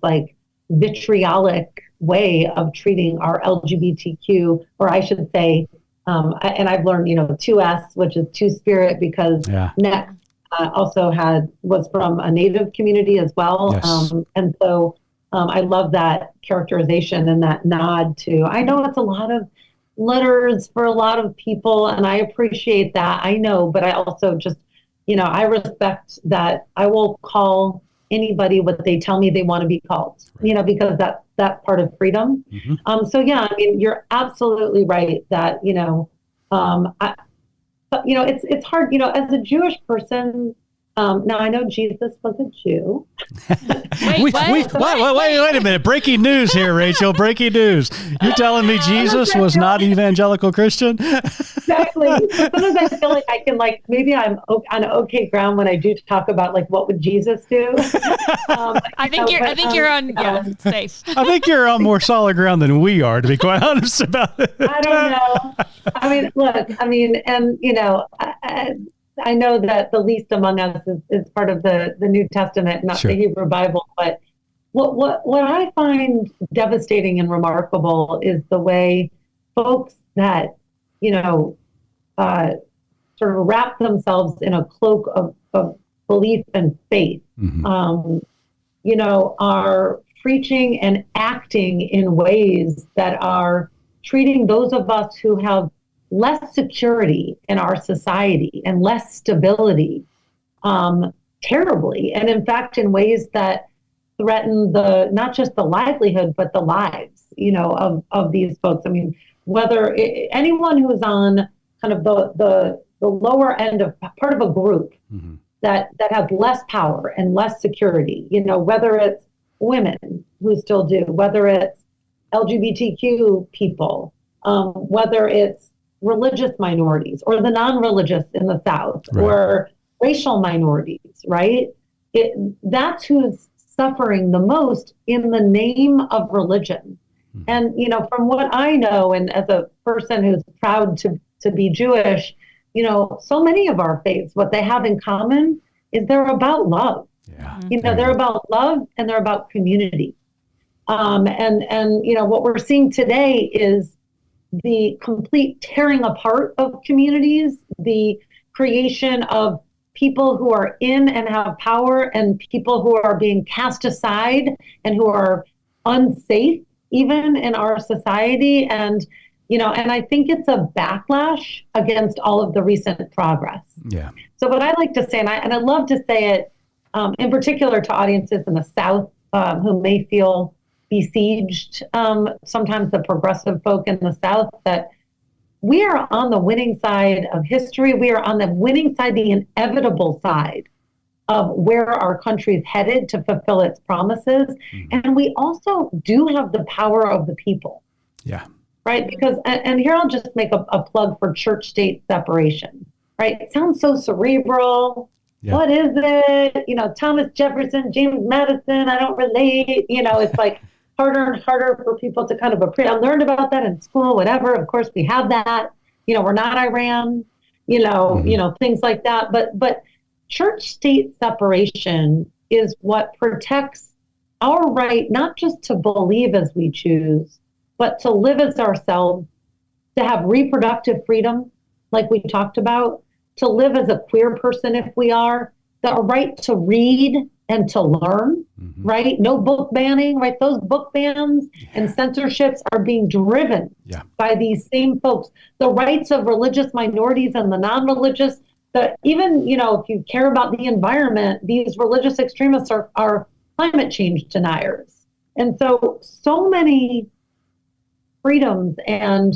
vitriolic way of treating our LGBTQ, or I should say, and I've learned, 2S, which is Two Spirit, because Nex also was from a Native community as well. Yes. And so I love that characterization and that nod to, I know it's a lot of letters for a lot of people, and I appreciate that. I know, but I also just, I respect that. I will call anybody what they tell me they want to be called, right, because that's part of freedom. Mm-hmm. So yeah, I mean, you're absolutely right that, it's hard, as a Jewish person. Now I know Jesus was a Jew. Wait a minute. Breaking news here, Rachel. Breaking news. You're telling me Jesus was not evangelical Christian? Exactly. Sometimes I feel like I can maybe I'm on okay ground when I do talk about what would Jesus do. I think you're on safe. I think you're on more solid ground than we are, to be quite honest about it. I don't know. I mean, look. I mean, and I know that the least among us is part of the New Testament, not sure, the Hebrew Bible, but What I find devastating and remarkable is the way folks that, you know, sort of wrap themselves in a cloak of belief and faith, you know, are preaching and acting in ways that are treating those of us who have less security in our society and less stability terribly. And in fact, in ways that threaten not just the livelihood, but the lives, you know, of these folks. I mean, whether anyone who's on kind of the lower end of part of a group that has less power and less security, you know, whether it's women who still do, whether it's LGBTQ people, whether it's religious minorities or the non-religious in the South, or racial minorities, right? That's who's suffering the most in the name of religion. And, you know, from what I know, and as a person who's proud to be Jewish, you know, so many of our faiths, what they have in common is they're about love. Yeah. You know, they're about love and they're about community. And you know, what we're seeing today is the complete tearing apart of communities, the creation of people who are in and have power and people who are being cast aside and who are unsafe even in our society. And, you know, and I think it's a backlash against all of the recent progress. Yeah. So what I like to say, and I love to say it in particular to audiences in the South who may feel besieged, sometimes the progressive folk in the South, that we are on the winning side of history. We are on the winning side, the inevitable side of where our country is headed to fulfill its promises. And we also do have the power of the people. Yeah. Right? Because, and here I'll just make a plug for church-state separation, right? It sounds so cerebral. Yeah. What is it? You know, Thomas Jefferson, James Madison, I don't relate. You know, it's like harder and harder for people to kind of appreciate. I learned about that in school, whatever. Of course, we have that. You know, we're not Iran, you know, things like that. But church-state separation is what protects our right, not just to believe as we choose, but to live as ourselves, to have reproductive freedom, like we talked about, to live as a queer person if we are, the right to read and to learn, right? No book banning, right? Those book bans and censorships are being driven by these same folks. The rights of religious minorities and the non-religious, even, you know, if you care about the environment, these religious extremists are climate change deniers. And so many freedoms and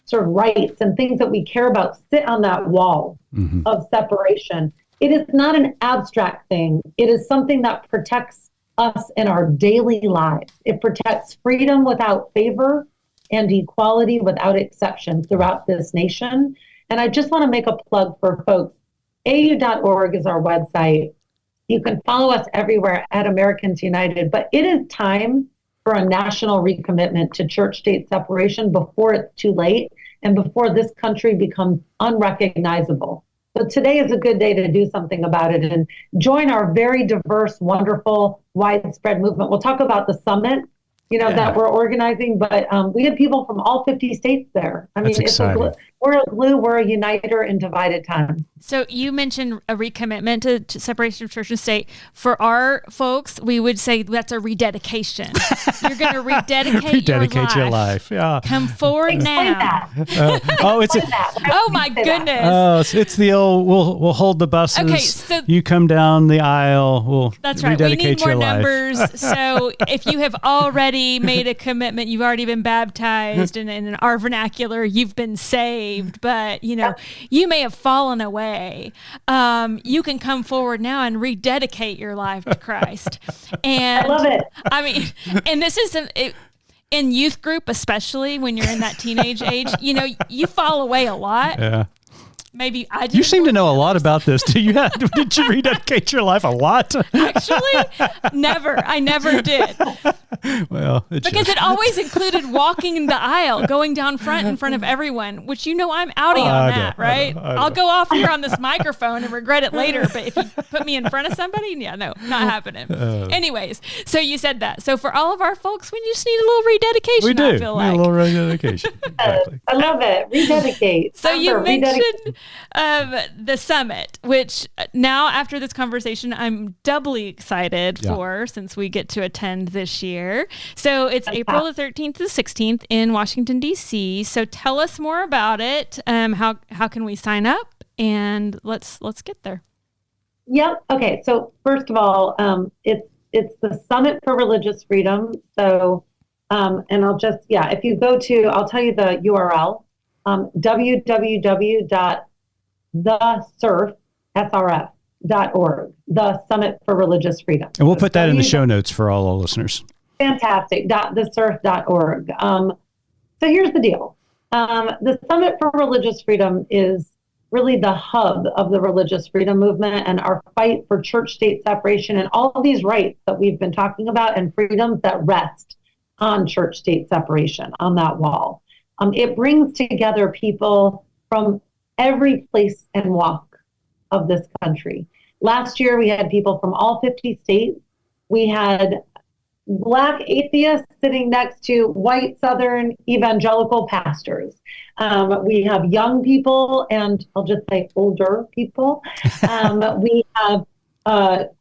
sort of rights and things that we care about sit on that wall of separation. It is not an abstract thing. It is something that protects us in our daily lives. It protects freedom without favor and equality without exception throughout this nation. And I just want to make a plug for folks. AU.org is our website. You can follow us everywhere at Americans United, but it is time for a national recommitment to church-state separation before it's too late and before this country becomes unrecognizable. So today is a good day to do something about it and join our very diverse, wonderful, widespread movement. We'll talk about the summit, that we're organizing, but we have people from all 50 states there. I mean, we're a glue, we're a uniter in divided time. So you mentioned a recommitment to separation of church and state. For our folks, we would say that's a rededication. You're going to rededicate your life. Yeah. Come forward now. Oh my goodness. Oh, it's the old, we'll hold the buses. Okay, so you come down the aisle. We'll that's right. We need more numbers. So if you have already made a commitment, you've already been baptized, and in our vernacular, you've been saved, but you may have fallen away. You can come forward now and rededicate your life to Christ. And I love it. I mean, and this is in youth group, especially when you're in that teenage age, you fall away a lot. Yeah. maybe I did. You seem to know a lot about this. Did you rededicate your life a lot? Actually, never. I never did. Well, because it always included walking in the aisle, going down front in front of everyone, which I'm outie on that, right? I'll go off here on this microphone and regret it later. But if you put me in front of somebody, yeah, no, not happening. Anyways, so you said that. So for all of our folks, we just need a little rededication. We do. I feel like. A little rededication. Exactly. I love it. Rededicate. So you mentioned the summit, which now after this conversation, I'm doubly excited for, since we get to attend this year. So it's April the 13th to the 16th in Washington, D.C. So tell us more about it. How can we sign up? And let's get there. Yep. Okay. So first of all, it's the Summit for Religious Freedom. So, and if you go to, I'll tell you the URL, www.thesrf.org, the Summit for Religious Freedom. And we'll put that in the show notes for all our listeners. Fantastic. .thesrf.org. So here's the deal. The Summit for Religious Freedom is really the hub of the religious freedom movement and our fight for church-state separation and all of these rights that we've been talking about and freedoms that rest on church-state separation, on that wall. It brings together people from every place and walk of this country. Last year, we had people from all 50 states. We had Black atheists sitting next to white Southern evangelical pastors. We have young people, and I'll just say older people. We have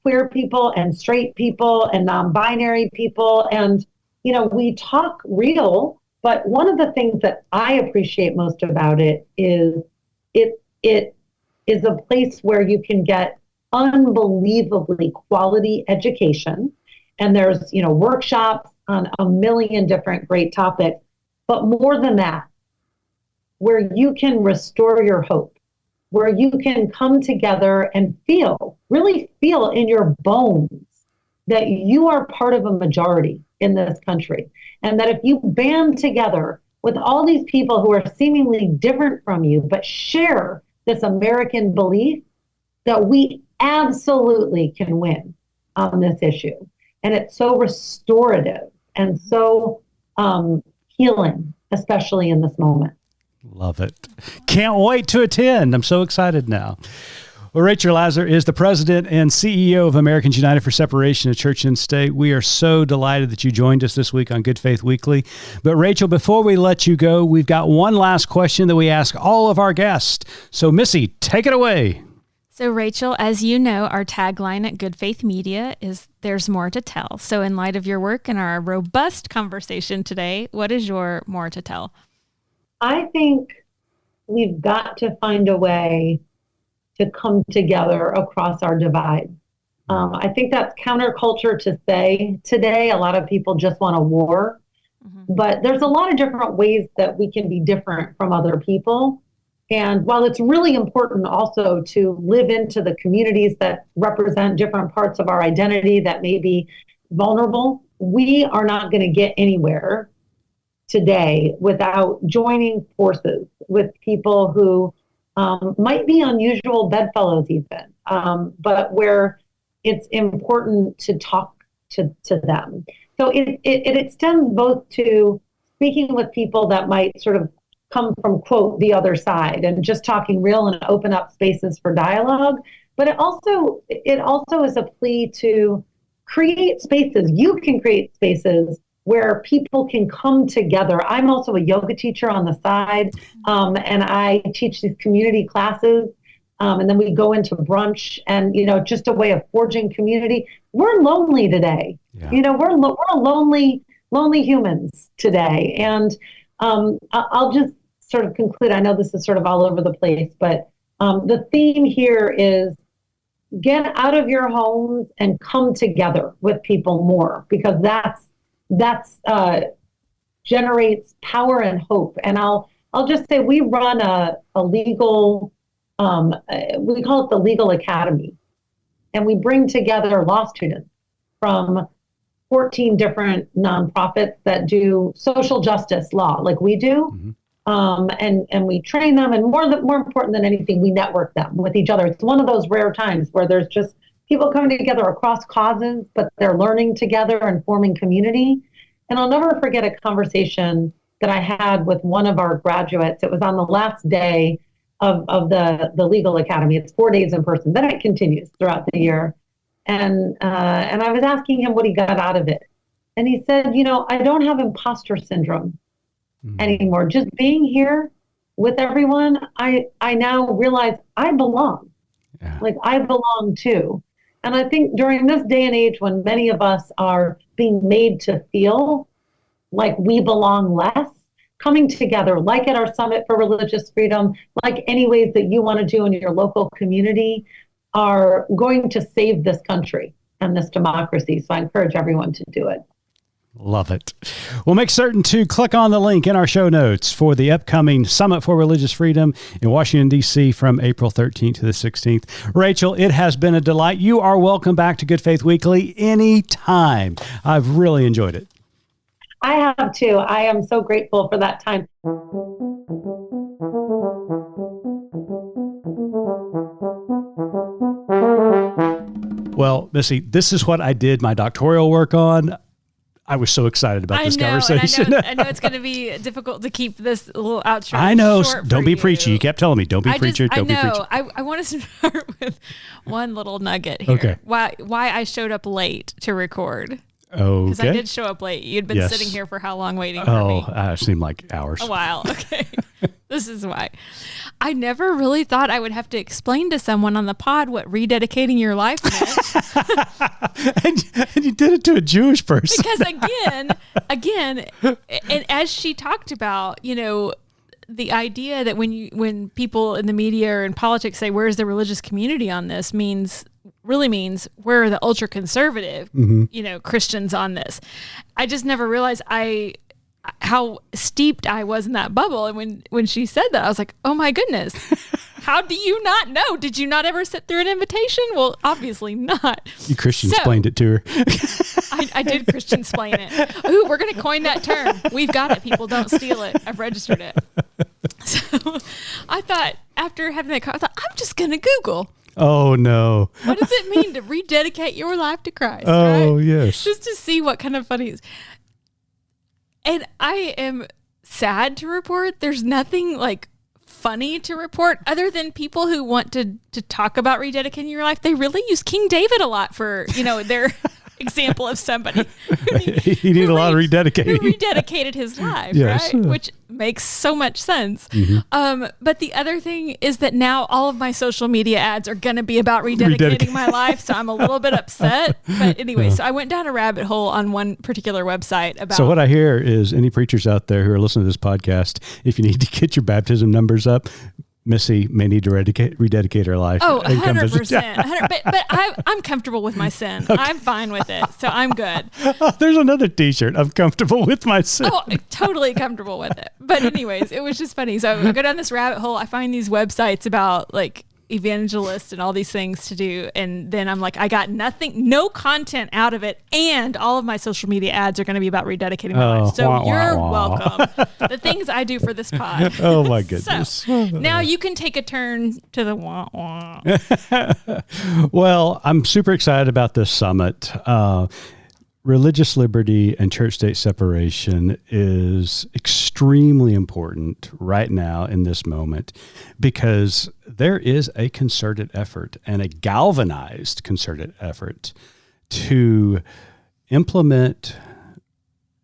queer people and straight people and non-binary people. And, we talk real, but one of the things that I appreciate most about it is it is a place where you can get unbelievably quality education. And there's, workshops on a million different great topics. But more than that, where you can restore your hope, where you can come together and really feel in your bones that you are part of a majority in this country. And that if you band together with all these people who are seemingly different from you, but share this American belief, that we absolutely can win on this issue. And it's so restorative and so healing, especially in this moment. Love it. Can't wait to attend. I'm so excited now. Well, Rachel Lazar is the president and CEO of Americans United for Separation of Church and State. We are so delighted that you joined us this week on Good Faith Weekly. But Rachel, before we let you go, we've got one last question that we ask all of our guests. So Missy, take it away. So Rachel, as you know, our tagline at Good Faith Media is "There's more to tell." So in light of your work and our robust conversation today, what is your more to tell? I think we've got to find a way to come together across our divide. I think that's counterculture to say today. A lot of people just want a war, but there's a lot of different ways that we can be different from other people. And while it's really important also to live into the communities that represent different parts of our identity that may be vulnerable, we are not going to get anywhere today without joining forces with people who might be unusual bedfellows even, but where it's important to talk to them. So it extends both to speaking with people that might sort of come from, quote, the other side and just talking real and open up spaces for dialogue. But it also is a plea to create spaces. You can create spaces where people can come together. I'm also a yoga teacher on the side, and I teach these community classes, and then we go into brunch and, just a way of forging community. We're lonely today. Yeah. We're lonely humans today. And I'll just sort of conclude. I know this is sort of all over the place, but the theme here is get out of your homes and come together with people more, because that's generates power and hope. And I'll just say we run a legal, we call it the Legal Academy, and we bring together law students from 14 different nonprofits that do social justice law like we do. and we train them, and more important than anything, we network them with each other. It's one of those rare times where there's just people coming together across causes, but they're learning together and forming community. And I'll never forget a conversation that I had with one of our graduates. It was on the last day of the legal academy. It's 4 days in person. Then it continues throughout the year. And I was asking him what he got out of it. And he said, I don't have imposter syndrome anymore. Just being here with everyone, I now realize I belong. Yeah. Like I belong too. And I think during this day and age when many of us are being made to feel like we belong less, coming together, like at our Summit for Religious Freedom, like any ways that you want to do in your local community, are going to save this country and this democracy. So I encourage everyone to do it. Love it. Well, make certain to click on the link in our show notes for the upcoming Summit for Religious Freedom in Washington, D.C. from April 13th to the 16th. Rachel, it has been a delight. You are welcome back to Good Faith Weekly anytime. I've really enjoyed it. I have too. I am so grateful for that time. Well, Missy, this is what I did my doctoral work on. I was so excited about this conversation. I know it's going to be difficult to keep this little outro. I know. Short don't be you. preachy. You kept telling me, don't be preacher. Don't be preachy. I want to start with one little nugget here. Okay. Why I showed up late to record. Okay. Because I did show up late. You'd been sitting here for how long waiting for me? Oh, it seemed like hours. A while. Okay. This is why. I never really thought I would have to explain to someone on the pod what rededicating your life meant. and you did it to a Jewish person. Because again, and as she talked about, the idea that when people in the media or in politics say, where's the religious community on this, really means where are the ultra conservative, Christians on this. I just never realized how steeped I was in that bubble. And when she said that, I was like, oh my goodness, how do you not know? Did you not ever sit through an invitation? Well, obviously not. You Christian-splained it to her. I did Christian-splain it. Ooh, we're going to coin that term. We've got it. People don't steal it. I've registered it. So I thought after having that call, I thought, I'm just going to Google. Oh, no. What does it mean to rededicate your life to Christ? Oh, right? Yes. Just to see what kind of funny is. And I am sad to report there's nothing like funny to report other than people who want to talk about rededicating your life. They really use King David a lot for, their example of somebody he needed a lot of rededicating. Who rededicated his life, yes. Right? Which makes so much sense. Mm-hmm. But the other thing is that now all of my social media ads are going to be about rededicating my life. So I'm a little bit upset. But anyway, so I went down a rabbit hole on one particular website about. So what I hear is any preachers out there who are listening to this podcast, if you need to get your baptism numbers up, Missy may need to rededicate her life. Oh, 100%. But I'm comfortable with my sin. Okay. I'm fine with it. So I'm good. Oh, there's another t-shirt. I'm comfortable with my sin. Oh, totally comfortable with it. But anyways, it was just funny. So I go down this rabbit hole. I find these websites about like evangelists and all these things to do. And then I'm like, I got no content out of it. And all of my social media ads are going to be about rededicating my life. So you're welcome. The things I do for this pod. Oh my goodness. So, now you can take a turn to the wah-wah. Well, I'm super excited about this summit. Religious liberty and church-state separation is extremely important right now in this moment because there is a concerted effort and a galvanized concerted effort to implement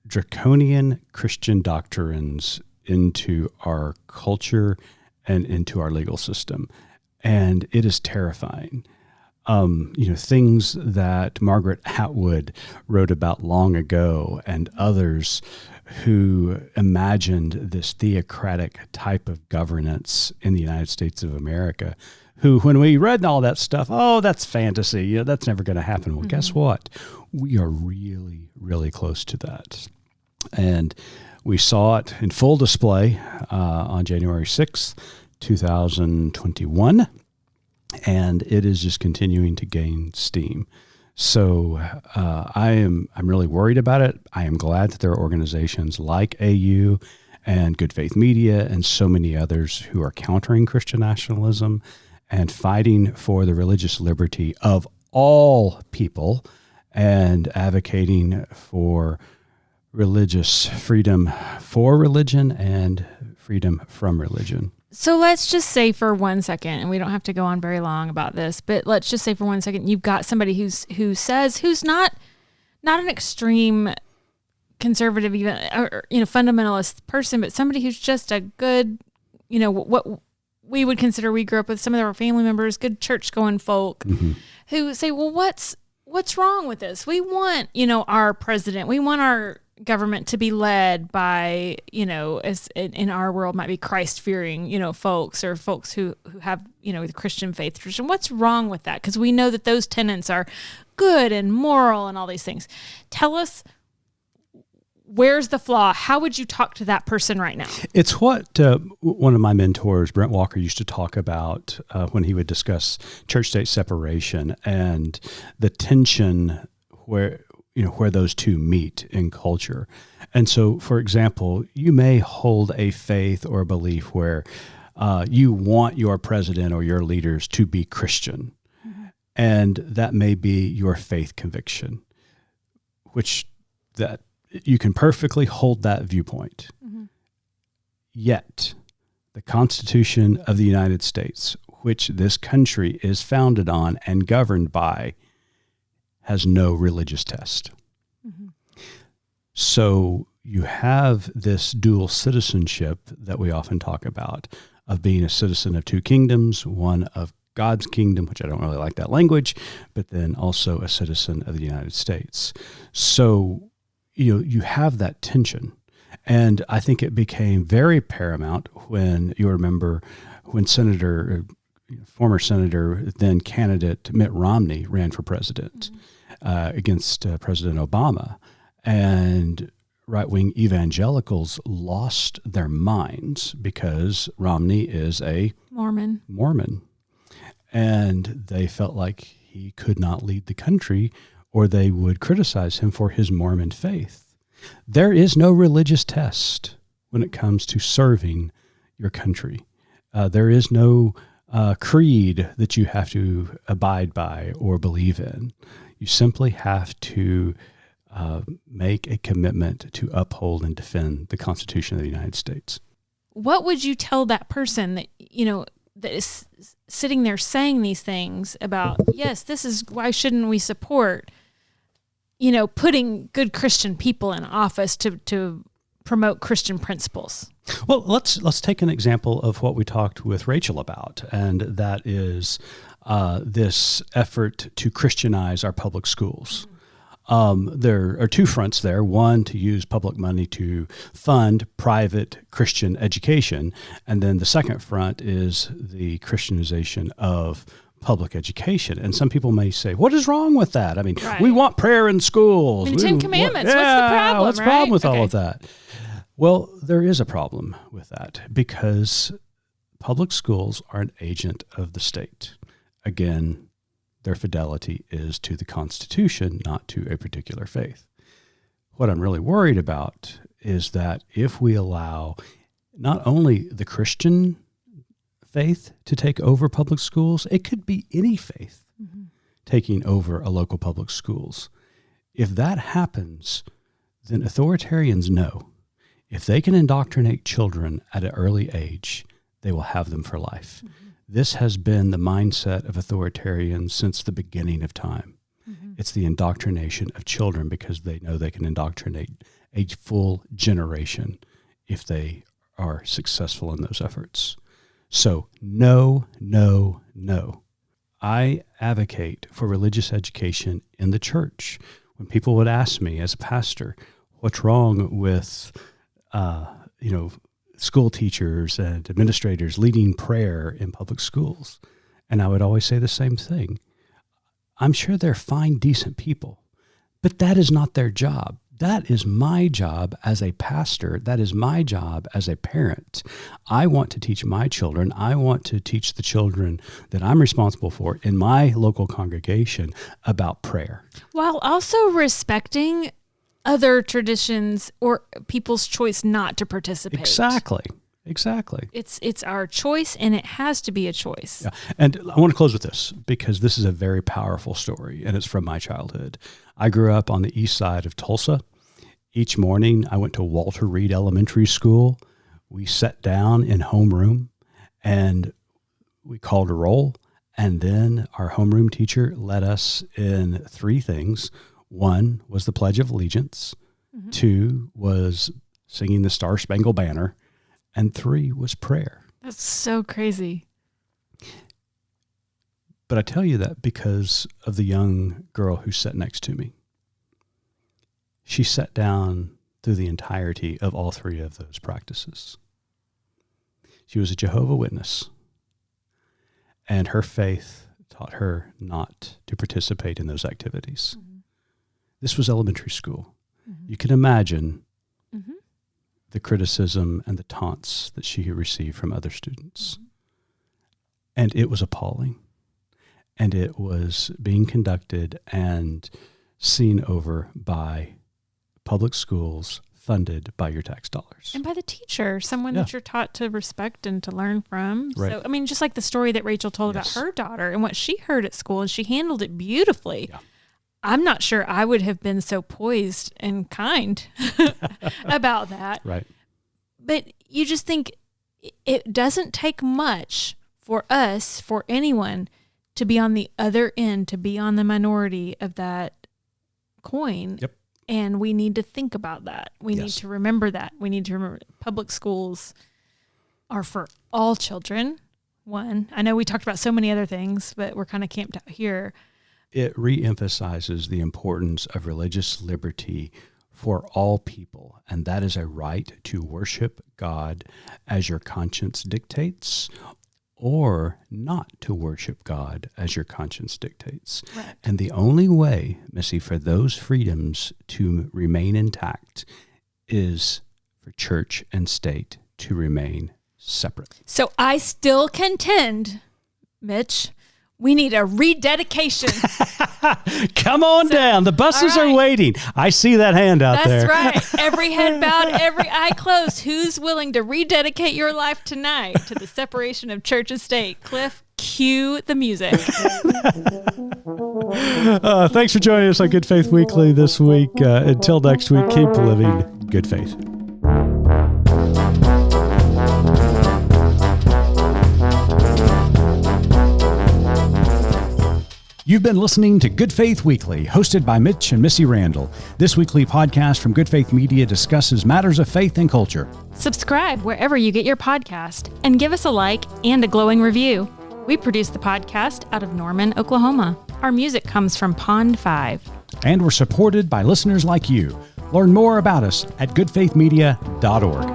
draconian Christian doctrines into our culture and into our legal system. And it is terrifying. Things that Margaret Atwood wrote about long ago and others who imagined this theocratic type of governance in the United States of America, who, when we read all that stuff, oh, that's fantasy. That's never going to happen. Well, guess what? We are really, really close to that. And we saw it in full display on January 6th, 2021. And it is just continuing to gain steam. So I'm really worried about it. I am glad that there are organizations like AU and Good Faith Media and so many others who are countering Christian nationalism and fighting for the religious liberty of all people and advocating for religious freedom for religion and freedom from religion. So let's just say for 1 second, and we don't have to go on very long about this, but let's just say for 1 second, you've got somebody who's not an extreme conservative, even, or fundamentalist person, but somebody who's just a good, what we would consider, we grew up with some of our family members, good church going folk, who say, well, what's wrong with this? We want, our president, we want our government to be led by, as in our world might be Christ-fearing, folks, or folks who have, the Christian faith tradition. What's wrong with that? Because we know that those tenets are good and moral and all these things. Tell us, where's the flaw? How would you talk to that person right now? It's what one of my mentors, Brent Walker, used to talk about when he would discuss church-state separation and the tension where those two meet in culture. And so, for example, you may hold a faith or a belief where you want your president or your leaders to be Christian. And that may be your faith conviction, which that you can perfectly hold that viewpoint. Yet, the Constitution of the United States, which this country is founded on and governed by, has no religious test. So you have this dual citizenship that we often talk about, of being a citizen of two kingdoms, one of God's kingdom, which I don't really like that language, but then also a citizen of the United States. So, you have that tension. And I think it became very paramount when you remember when former Senator, then candidate Mitt Romney ran for president against President Obama. And right-wing evangelicals lost their minds because Romney is a Mormon. And they felt like he could not lead the country, or they would criticize him for his Mormon faith. There is no religious test when it comes to serving your country. There is no creed that you have to abide by or believe in. You simply have to make a commitment to uphold and defend the Constitution of the United States. What would you tell that person that, that is sitting there saying these things about, yes, this is why shouldn't we support, putting good Christian people in office to promote Christian principles? Well, let's take an example of what we talked with Rachel about, and that is this effort to Christianize our public schools. There are two fronts there. One, to use public money to fund private Christian education. And then the second front is the Christianization of public education. And some people may say, what is wrong with that? I mean, we want prayer in schools. Ten Commandments. What's the problem? What's the problem with all of that? Well, there is a problem with that because public schools are an agent of the state. Again, their fidelity is to the Constitution, not to a particular faith. What I'm really worried about is that if we allow not only the Christian faith to take over public schools, it could be any faith taking over a local public schools. If that happens, then authoritarians know if they can indoctrinate children at an early age, they will have them for life. This has been the mindset of authoritarians since the beginning of time. It's the indoctrination of children because they know they can indoctrinate a full generation if they are successful in those efforts. So no, no, no. I advocate for religious education in the church. When people would ask me as a pastor, what's wrong with, school teachers and administrators leading prayer in public schools? And I would always say the same thing. I'm sure they're fine, decent people, but that is not their job. That is my job as a pastor. That is my job as a parent. I want to teach my children. I want to teach the children that I'm responsible for in my local congregation about prayer. While also respecting other traditions or people's choice not to participate. Exactly. It's our choice, and it has to be a choice. Yeah. And I want to close with this because this is a very powerful story, and it's from my childhood. I grew up on the east side of Tulsa. Each morning, I went to Walter Reed Elementary School. We sat down in homeroom, and we called a roll, and then our homeroom teacher led us in three things. One was the Pledge of Allegiance. Mm-hmm. Two was singing the Star Spangled Banner. And three was prayer. That's so crazy. But I tell you that because of the young girl who sat next to me. She sat down through the entirety of all three of those practices. She was a Jehovah's Witness, and her faith taught her not to participate in those activities. Mm-hmm. This was elementary school. Mm-hmm. You can imagine the criticism and the taunts that she received from other students. Mm-hmm. And it was appalling. And it was being conducted and seen over by public schools funded by your tax dollars. And by the teacher, someone that you're taught to respect and to learn from. Right. So, I mean, just like the story that Rachel told about her daughter and what she heard at school, and she handled it beautifully. Yeah. I'm not sure I would have been so poised and kind about that. Right. But you just think it doesn't take much for us, for anyone, to be on the other end, to be on the minority of that coin. Yep. And we need to think about that. We need to remember that. We need to remember public schools are for all children. One, I know we talked about so many other things, but we're kind of camped out here. It reemphasizes the importance of religious liberty for all people, and that is a right to worship God as your conscience dictates, or not to worship God as your conscience dictates. Right. And the only way, Missy, for those freedoms to remain intact is for church and state to remain separate. So I still contend, Mitch, we need a rededication. Come on down. The buses are waiting. I see that hand out there. That's right. Every head bowed, every eye closed. Who's willing to rededicate your life tonight to the separation of church and state? Cliff, cue the music. Thanks for joining us on Good Faith Weekly this week. Until next week, keep living good faith. You've been listening to Good Faith Weekly, hosted by Mitch and Missy Randall. This weekly podcast from Good Faith Media discusses matters of faith and culture. Subscribe wherever you get your podcast and give us a like and a glowing review. We produce the podcast out of Norman, Oklahoma. Our music comes from Pond 5. And we're supported by listeners like you. Learn more about us at goodfaithmedia.org.